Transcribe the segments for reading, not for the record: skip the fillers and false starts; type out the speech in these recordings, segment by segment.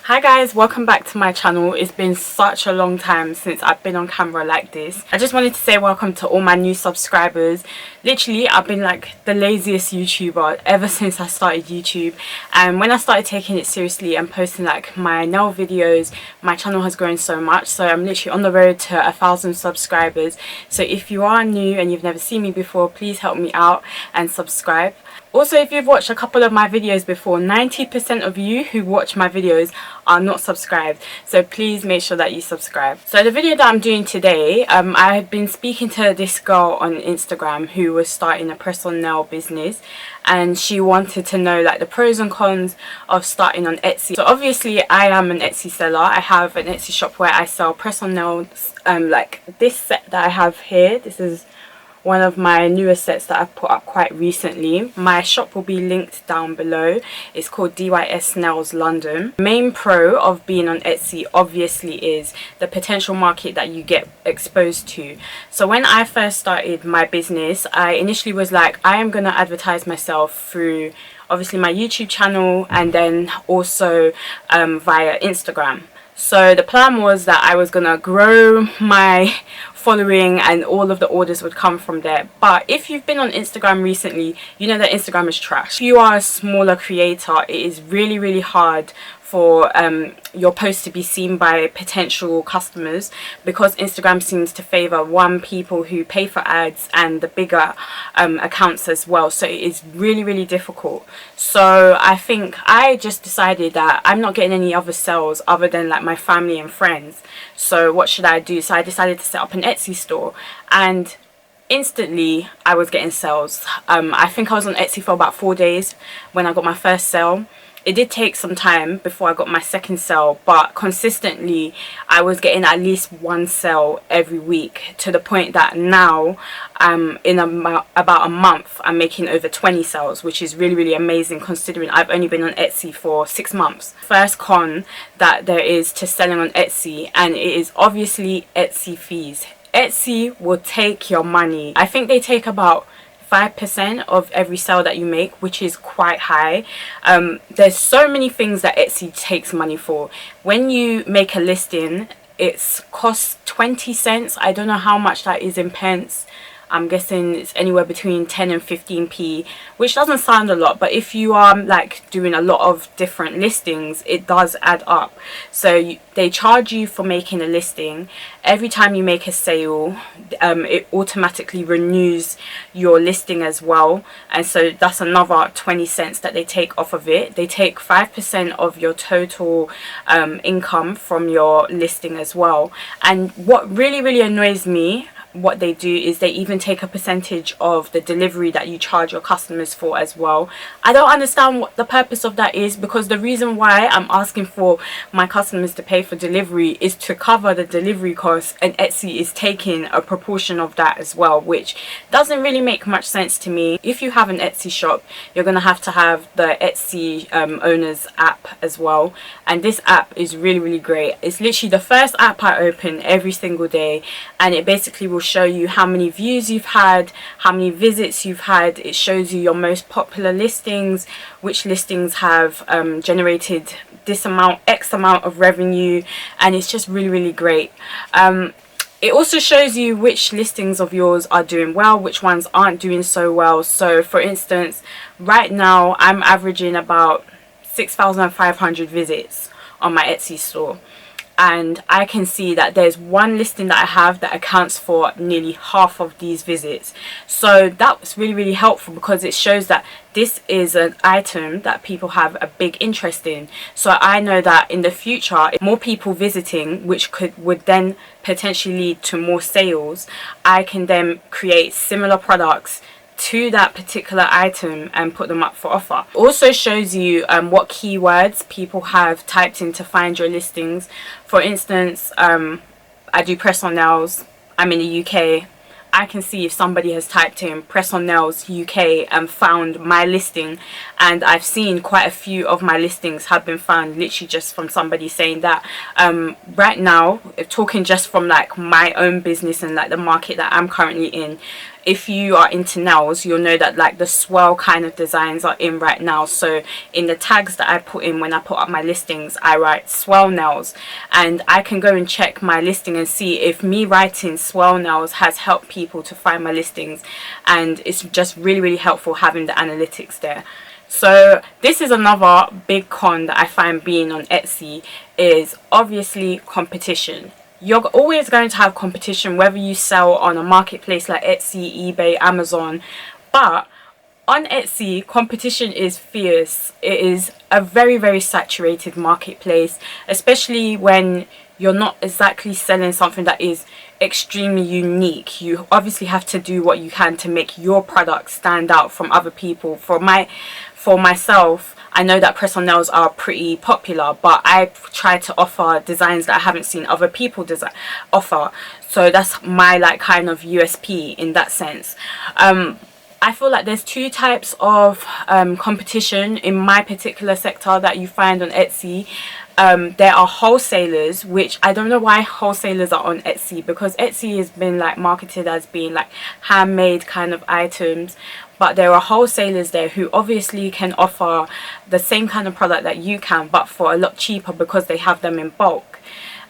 Hi guys, welcome back to my channel. It's been such a long time since I've been on camera like this. I just wanted to say welcome to all my new subscribers. Literally, I've been like the laziest YouTuber ever since I started YouTube, and when I started taking it seriously and posting like my nail videos, my channel has grown so much. So I'm literally on the road to 1,000 subscribers. So if you are new and you've never seen me before, please help me out and subscribe. Also, if you've watched a couple of my videos before, 90% of you who watch my videos are not subscribed, so please make sure that you subscribe. So the video that I'm doing today, I had been speaking to this girl on Instagram who was starting a press-on nail business, and she wanted to know like the pros and cons of starting on Etsy. So obviously I am an Etsy seller. I have an Etsy shop where I sell press-on nails, like this set that I have here. This is one of my newest sets that I've put up quite recently. My shop will be linked down below. It's called DYS Nails London. The main pro of being on Etsy obviously is the potential market that you get exposed to. So when I first started my business, I initially was like, I am going to advertise myself through obviously my YouTube channel and then also via Instagram. So the plan was that I was gonna grow my following and all of the orders would come from there. But if you've been on Instagram recently, you know that Instagram is trash. If you are a smaller creator, it is really hard for your post to be seen by potential customers, because Instagram seems to favor people who pay for ads and the bigger accounts as well. So it is really difficult. So I think I just decided that I'm not getting any other sales other than like my family and friends. So what should I do? So I decided to set up an Etsy store, and instantly I was getting sales. I think I was on Etsy for about 4 days when I got my first sale. It did take some time before I got my second sale, but consistently I was getting at least one sale every week, to the point that now in about a month I'm making over 20 sales, which is really amazing considering I've only been on Etsy for 6 months. First con that there is to selling on Etsy, and it is obviously Etsy fees. Etsy will take your money. I think they take about 5% of every sale that you make, which is quite high. There's so many things that Etsy takes money for. When you make a listing, it costs 20 cents. I don't know how much that is in pence. I'm guessing it's anywhere between 10 and 15p, which doesn't sound a lot, but if you are like doing a lot of different listings, it does add up. So they charge you for making a listing. Every time you make a sale, it automatically renews your listing as well, and so that's another 20 cents that they take off of it. They take 5% of your total income from your listing as well. And what really annoys me, what they do is they even take a percentage of the delivery that you charge your customers for as well. I don't understand what the purpose of that is, because the reason why I'm asking for my customers to pay for delivery is to cover the delivery costs, and Etsy is taking a proportion of that as well, which doesn't really make much sense to me. If you have an Etsy shop, you're gonna have to have the Etsy owners app as well, and this app is really great. It's literally the first app I open every single day, and it basically will show you how many views you've had, how many visits you've had. It shows you your most popular listings, which listings have generated this amount, X amount of revenue, and it's just really great. It also shows you which listings of yours are doing well, which ones aren't doing so well. So for instance, right now I'm averaging about 6,500 visits on my Etsy store, and I can see that there's one listing that I have that accounts for nearly half of these visits. So that's really helpful, because it shows that this is an item that people have a big interest in. So I know that in the future, more people visiting, which would then potentially lead to more sales, I can then create similar products to that particular item and put them up for offer. It also shows you what keywords people have typed in to find your listings. For instance, I do press on nails. I'm in the UK. I can see if somebody has typed in press on nails UK and found my listing, and I've seen quite a few of my listings have been found literally just from somebody saying that. Right now, talking just from like my own business and like the market that I'm currently in, if you are into nails, you'll know that like the swirl kind of designs are in right now. So in the tags that I put in when I put up my listings, I write swirl nails, and I can go and check my listing and see if me writing swirl nails has helped people to find my listings. And it's just really helpful having the analytics there. So this is another big con that I find being on Etsy, is obviously competition. You're always going to have competition, whether you sell on a marketplace like Etsy, eBay, Amazon. But on Etsy, competition is fierce. It is a very saturated marketplace, especially when you're not exactly selling something that is extremely unique. You obviously have to do what you can to make your product stand out from other people. For myself, I know that press-on nails are pretty popular, but I try to offer designs that I haven't seen other people offer. So that's my like kind of USP in that sense. I feel like there's two types of competition in my particular sector that you find on Etsy. There are wholesalers, which I don't know why wholesalers are on Etsy, because Etsy has been like marketed as being like handmade kind of items. But there are wholesalers there who obviously can offer the same kind of product that you can, but for a lot cheaper because they have them in bulk.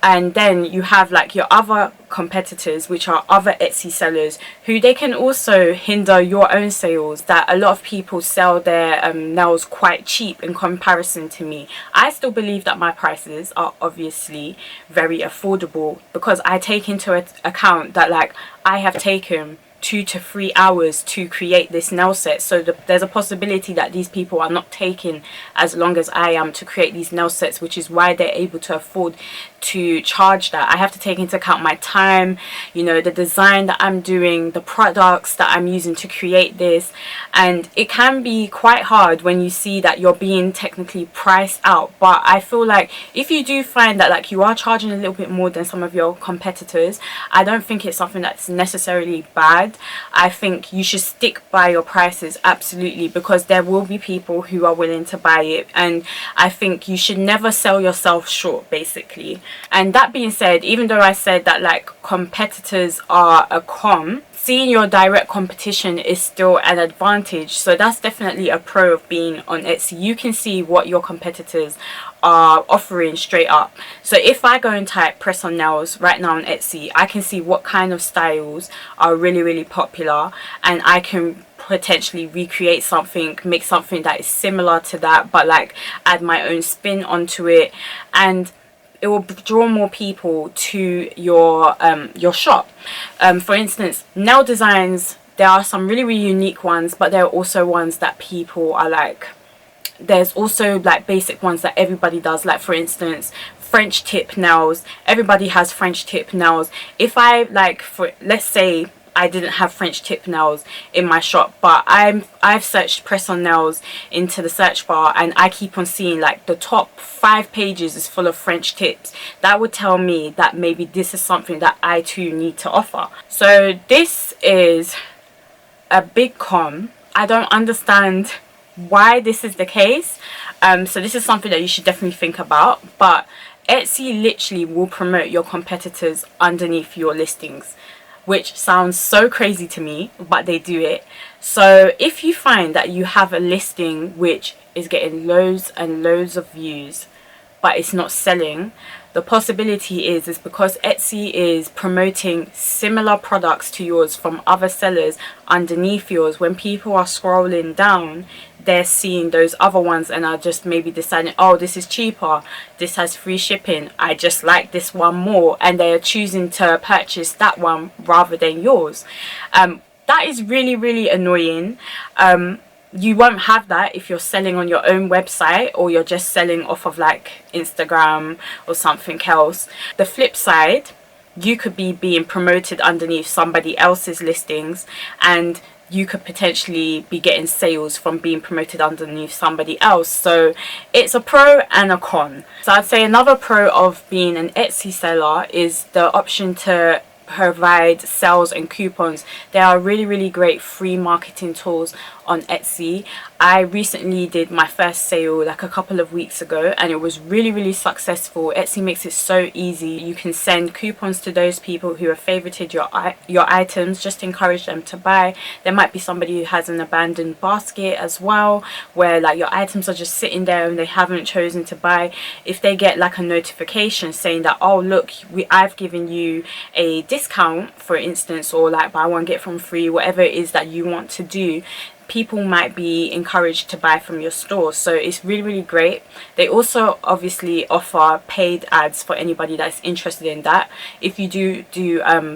And then you have like your other competitors, which are other Etsy sellers, who they can also hinder your own sales. That a lot of people sell their nails quite cheap in comparison to me. I still believe that my prices are obviously very affordable, because I take into account that like I have taken 2 to 3 hours to create this nail set. So there's a possibility that these people are not taking as long as I am to create these nail sets, which is why they're able to afford to charge that. I have to take into account my time, you know, the design that I'm doing, the products that I'm using to create this. And it can be quite hard when you see that you're being technically priced out. But I feel like if you do find that like you are charging a little bit more than some of your competitors, I don't think it's something that's necessarily bad. I think you should stick by your prices, absolutely, because there will be people who are willing to buy it. And I think you should never sell yourself short, basically. And that being said, even though I said that like competitors are a con, seeing your direct competition is still an advantage. So that's definitely a pro of being on Etsy. You can see what your competitors are offering straight up. So if I go and type press on nails right now on Etsy, I can see what kind of styles are really popular, and I can potentially recreate something, make something that is similar to that, but like add my own spin onto it, and it will draw more people to your shop. For instance, nail designs, there are some really unique ones, but there are also ones that people are like, there's also like basic ones that everybody does. Like for instance, French tip nails. Everybody has French tip nails. If I like, for let's say I didn't have French tip nails in my shop, but I've searched press on nails into the search bar, and I keep on seeing like the top 5 pages is full of French tips. That would tell me that maybe this is something that I too need to offer. So this is a big con. I don't understand why this is the case. So this is something that you should definitely think about. But Etsy literally will promote your competitors underneath your listings, which sounds so crazy to me, but they do it. So if you find that you have a listing which is getting loads and loads of views, but it's not selling, the possibility is because Etsy is promoting similar products to yours from other sellers underneath yours. When people are scrolling down, they're seeing those other ones and are just maybe deciding, oh, this is cheaper, this has free shipping, I just like this one more, and they're choosing to purchase that one rather than yours. That is really annoying. You won't have that if you're selling on your own website, or you're just selling off of like Instagram or something else. The flip side, you could be being promoted underneath somebody else's listings, and you could potentially be getting sales from being promoted underneath somebody else. So it's a pro and a con. So I'd say another pro of being an Etsy seller is the option to provide sales and coupons. They are really great free marketing tools on Etsy. I recently did my first sale like a couple of weeks ago, and it was really successful. Etsy makes it so easy. You can send coupons to those people who have favorited your items, just encourage them to buy. There might be somebody who has an abandoned basket as well, where like your items are just sitting there and they haven't chosen to buy. If they get like a notification saying that, oh look, I've given you a discount, for instance, or like buy one get from free, whatever it is that you want to do, people might be encouraged to buy from your store. So it's really great. They also obviously offer paid ads for anybody that's interested in that. If you do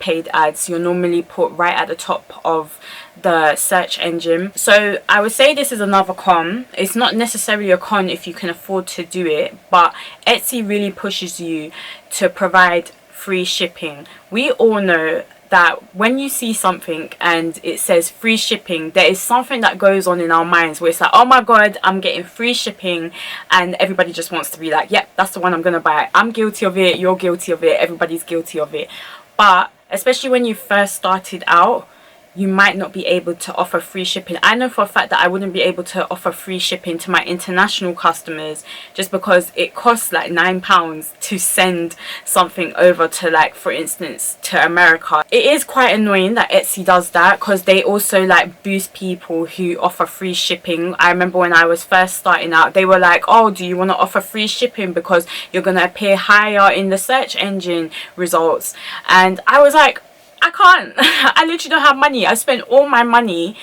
paid ads, you're normally put right at the top of the search engine. So I would say this is another con. It's not necessarily a con if you can afford to do it, but Etsy really pushes you to provide free shipping. We all know that when you see something and it says free shipping, there is something that goes on in our minds where it's like, oh my god, I'm getting free shipping, and everybody just wants to be like, yep, that's the one I'm gonna buy. I'm guilty of it, you're guilty of it, everybody's guilty of it. But especially when you first started out, you might not be able to offer free shipping. I know for a fact that I wouldn't be able to offer free shipping to my international customers, just because it costs like £9 to send something over to, like, for instance, to America. It is quite annoying that Etsy does that, because they also like boost people who offer free shipping. I remember when I was first starting out, they were like, oh, do you want to offer free shipping because you're going to appear higher in the search engine results? And I was like, I can't. I literally don't have money. I spent all my money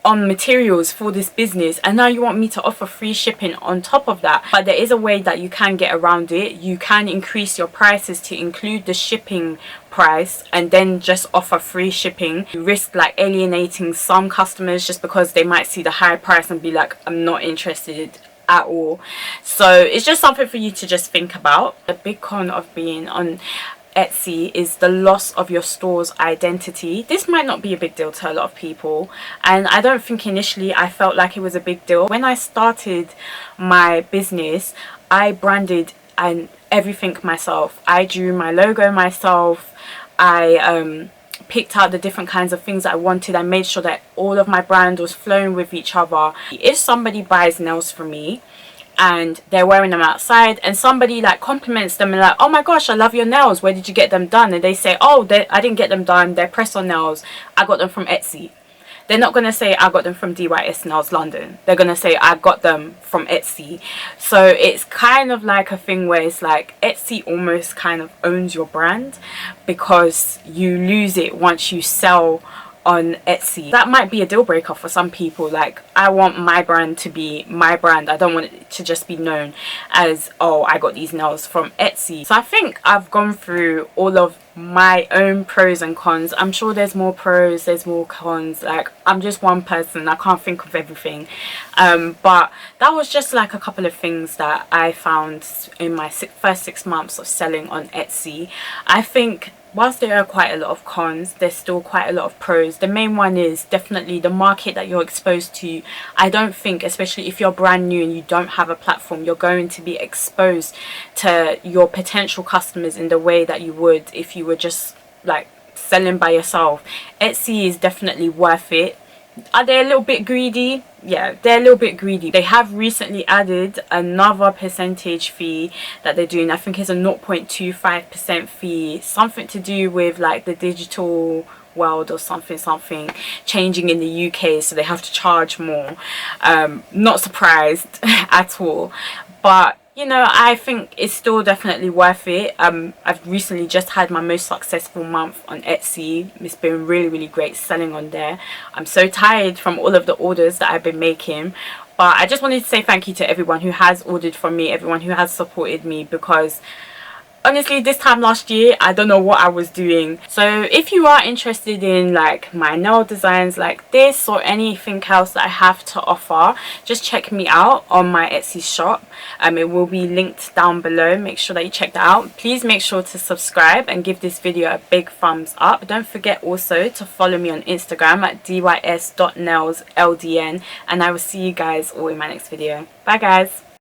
on materials for this business, and now you want me to offer free shipping on top of that. But there is a way that you can get around it. You can increase your prices to include the shipping price and then just offer free shipping. You risk like alienating some customers just because they might see the high price and be like, I'm not interested at all. So it's just something for you to just think about. The big con of being on Etsy is the loss of your store's identity. This might not be a big deal to a lot of people, and I don't think initially I felt like it was a big deal. When I started my business, I branded and everything myself. I drew my logo myself. I picked out the different kinds of things that I wanted. I made sure that all of my brand was flowing with each other. If somebody buys nails from me and they're wearing them outside and somebody like compliments them and like, oh my gosh, I love your nails, where did you get them done? And they say, oh, I didn't get them done, they're press on nails, I got them from Etsy. They're not going to say I got them from DYS Nails London. They're going to say I got them from Etsy. So it's kind of like a thing where it's like Etsy almost kind of owns your brand, because you lose it once you sell on Etsy. That might be a deal breaker for some people. Like, I want my brand to be my brand. I don't want it to just be known as, oh, I got these nails from Etsy. So I think I've gone through all of my own pros and cons. I'm sure there's more pros, there's more cons. Like, I'm just one person, I can't think of everything. But that was just like a couple of things that I found in my first 6 months of selling on Etsy. I think whilst there are quite a lot of cons, there's still quite a lot of pros. The main one is definitely the market that you're exposed to. I don't think, especially if you're brand new and you don't have a platform, you're going to be exposed to your potential customers in the way that you would if you were just like selling by yourself. Etsy is definitely worth it. Are they a little bit greedy? Yeah, they're a little bit greedy. They have recently added another percentage fee that they're doing. I think it's a 0.25% fee, something to do with like the digital world or something changing in the UK, so they have to charge more. Not surprised at all, but you know, I think it's still definitely worth it. I've recently just had my most successful month on Etsy. It's been really great selling on there. I'm so tired from all of the orders that I've been making, but I just wanted to say thank you to everyone who has ordered from me, everyone who has supported me, because honestly, this time last year, I don't know what I was doing. So if you are interested in like my nail designs like this or anything else that I have to offer, just check me out on my Etsy shop. It will be linked down below. Make sure that you check that out. Please make sure to subscribe and give this video a big thumbs up. Don't forget also to follow me on Instagram at dys.nailsldn, and I will see you guys all in my next video. Bye guys.